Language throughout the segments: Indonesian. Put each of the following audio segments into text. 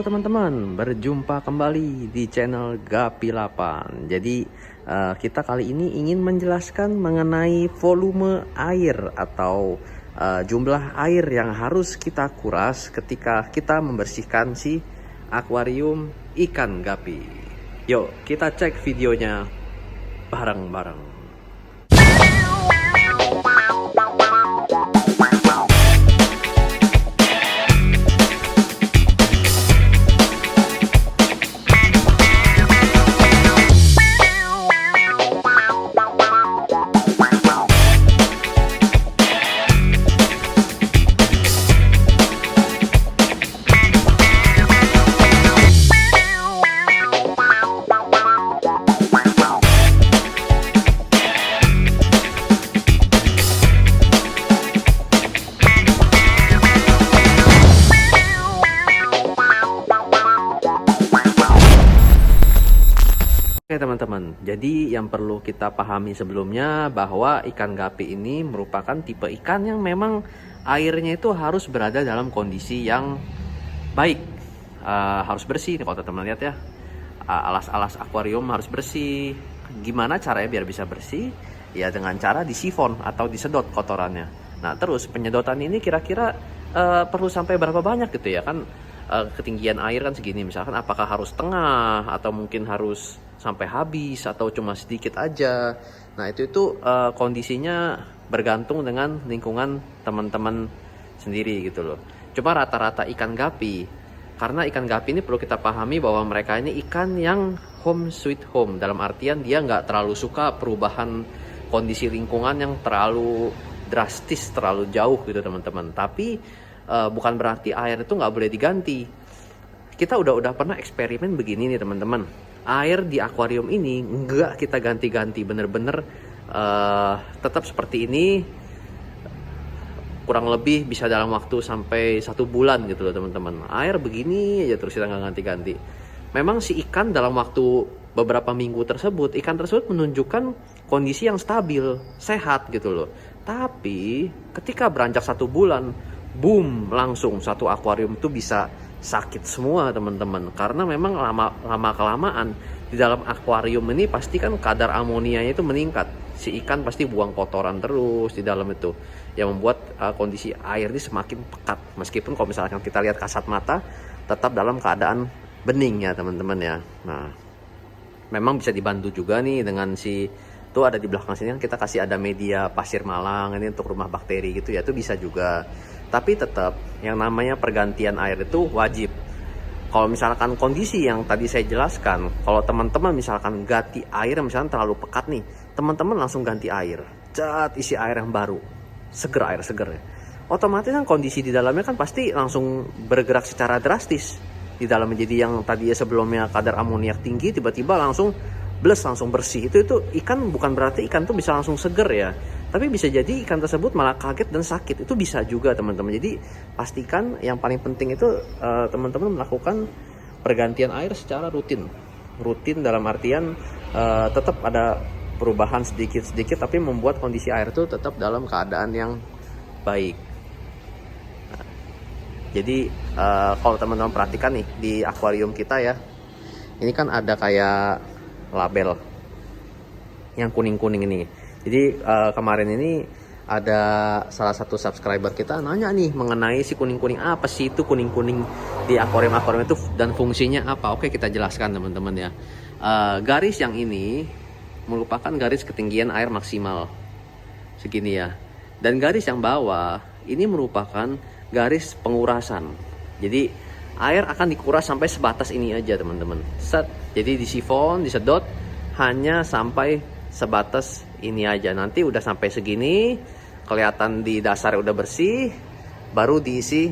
Teman-teman, berjumpa kembali di channel Gapi8. Jadi kita kali ini ingin menjelaskan mengenai volume air atau jumlah air yang harus kita kuras ketika kita membersihkan si akuarium ikan gapi. Yuk kita cek videonya bareng-bareng. Oke teman-teman, jadi yang perlu kita pahami sebelumnya bahwa ikan gapi ini merupakan tipe ikan yang memang airnya itu harus berada dalam kondisi yang baik, harus bersih. Kalau teman-teman lihat ya, alas-alas akuarium harus bersih. Gimana caranya biar bisa bersih? Ya dengan cara disifon atau disedot kotorannya. Nah terus penyedotan ini kira-kira perlu sampai berapa banyak gitu ya kan? Ketinggian air kan segini, misalkan apakah harus tengah atau mungkin harus sampai habis atau cuma sedikit aja. Nah itu kondisinya bergantung dengan lingkungan teman-teman sendiri gitu loh. Coba rata-rata ikan gapi, karena ikan gapi ini perlu kita pahami bahwa mereka ini ikan yang home sweet home, dalam artian dia nggak terlalu suka perubahan kondisi lingkungan yang terlalu drastis, terlalu jauh gitu teman-teman. Tapi bukan berarti air itu nggak boleh diganti. Kita udah pernah eksperimen begini nih teman-teman. Air di akuarium ini nggak kita ganti-ganti, bener-bener tetap seperti ini. Kurang lebih bisa dalam waktu sampai 1 bulan gitu loh teman-teman. Air begini aja terus kita nggak ganti-ganti. Memang si ikan dalam waktu beberapa minggu tersebut, ikan tersebut menunjukkan kondisi yang stabil, sehat gitu loh. Tapi ketika beranjak 1 bulan, boom, langsung satu akuarium itu bisa sakit semua teman-teman. Karena memang lama kelamaan di dalam akuarium ini pasti kan kadar amonianya itu meningkat. Si ikan pasti buang kotoran terus di dalam itu, yang membuat kondisi air ini semakin pekat. Meskipun kalau misalkan kita lihat kasat mata tetap dalam keadaan bening ya teman-teman ya. Nah memang bisa dibantu juga nih dengan itu ada di belakang sini kan kita kasih ada media pasir malang ini untuk rumah bakteri gitu ya, itu bisa juga. Tapi tetap yang namanya pergantian air itu wajib. Kalau misalkan kondisi yang tadi saya jelaskan, kalau teman-teman misalkan ganti air misalkan terlalu pekat nih, teman-teman langsung ganti air, isi air yang baru, air seger ya. Otomatis kan kondisi di dalamnya kan pasti langsung bergerak secara drastis di dalam. Jadi yang tadi sebelumnya kadar amoniak tinggi tiba-tiba langsung langsung bersih. Itu ikan bukan berarti ikan tuh bisa langsung seger ya, tapi bisa jadi ikan tersebut malah kaget dan sakit. Itu bisa juga teman-teman. Jadi pastikan yang paling penting itu teman-teman melakukan pergantian air secara rutin dalam artian tetap ada perubahan sedikit-sedikit tapi membuat kondisi air itu tetap dalam keadaan yang baik. Nah, jadi kalau teman-teman perhatikan nih di akuarium kita ya, ini kan ada kayak label yang kuning-kuning ini. Jadi kemarin ini ada salah satu subscriber kita nanya nih mengenai si kuning-kuning, apa sih itu kuning-kuning di akuarium itu dan fungsinya apa. Oke, kita jelaskan teman-teman ya. Garis yang ini merupakan garis ketinggian air maksimal segini ya, dan garis yang bawah ini merupakan garis pengurasan. Jadi air akan dikuras sampai sebatas ini aja teman-teman. Jadi disifon, disedot hanya sampai sebatas ini aja. Nanti udah sampai segini, kelihatan di dasar udah bersih, baru diisi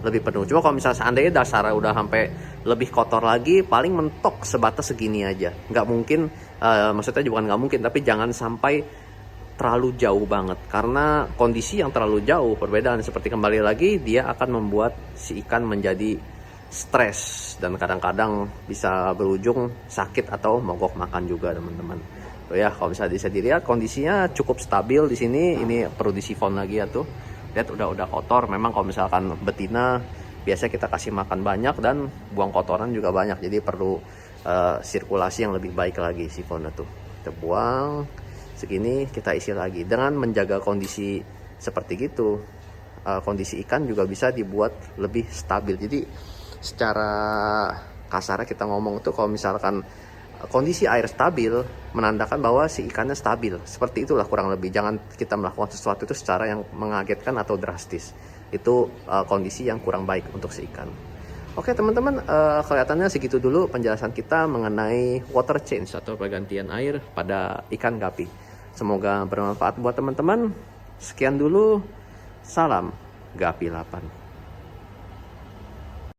lebih penuh. Cuma kalau misalnya seandainya dasar udah sampai lebih kotor lagi, paling mentok sebatas segini aja. Nggak mungkin, maksudnya bukan nggak mungkin, tapi jangan sampai terlalu jauh banget. Karena kondisi yang terlalu jauh, perbedaan seperti kembali lagi, dia akan membuat si ikan menjadi stres dan kadang-kadang bisa berujung sakit atau mogok makan juga teman-teman. Tuh ya, kalau bisa dilihat kondisinya cukup stabil di sini. Ini perlu disifon lagi ya tuh. Lihat udah kotor. Memang kalau misalkan betina biasanya kita kasih makan banyak dan buang kotoran juga banyak, jadi perlu sirkulasi yang lebih baik lagi sifonnya tuh. Kita buang segini, kita isi lagi dengan menjaga kondisi seperti gitu. Kondisi ikan juga bisa dibuat lebih stabil. Jadi secara kasarnya kita ngomong tuh, kalau misalkan kondisi air stabil menandakan bahwa si ikannya stabil. Seperti itulah kurang lebih. Jangan kita melakukan sesuatu itu secara yang mengagetkan atau drastis. Itu kondisi yang kurang baik untuk si ikan. Oke teman-teman, kelihatannya segitu dulu penjelasan kita mengenai water change atau pergantian air pada ikan gapi. Semoga bermanfaat buat teman-teman. Sekian dulu, salam Gapi 8.